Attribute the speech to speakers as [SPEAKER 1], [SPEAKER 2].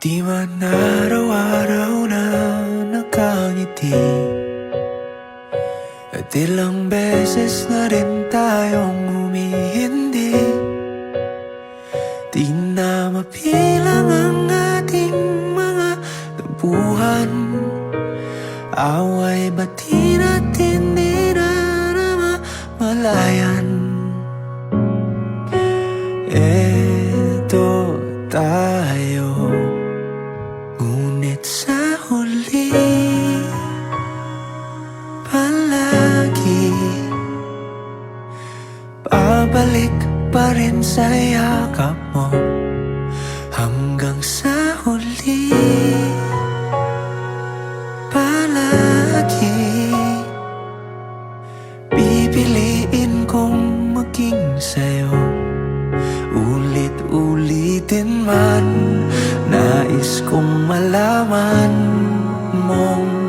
[SPEAKER 1] Di man araw-araw na nakangiti, at ilang beses na rin tayong humihindi. Di na mapilang ang ating mga tampuhan, away ba't di natin dinamamalayan? Eto tayo, ngunit sa huli palagi babalik pa rin sa yakap mo. Hanggang sa huli palagi pipiliin kong maging sa'yo. Ulit-ulitin man, nais kong malaman mong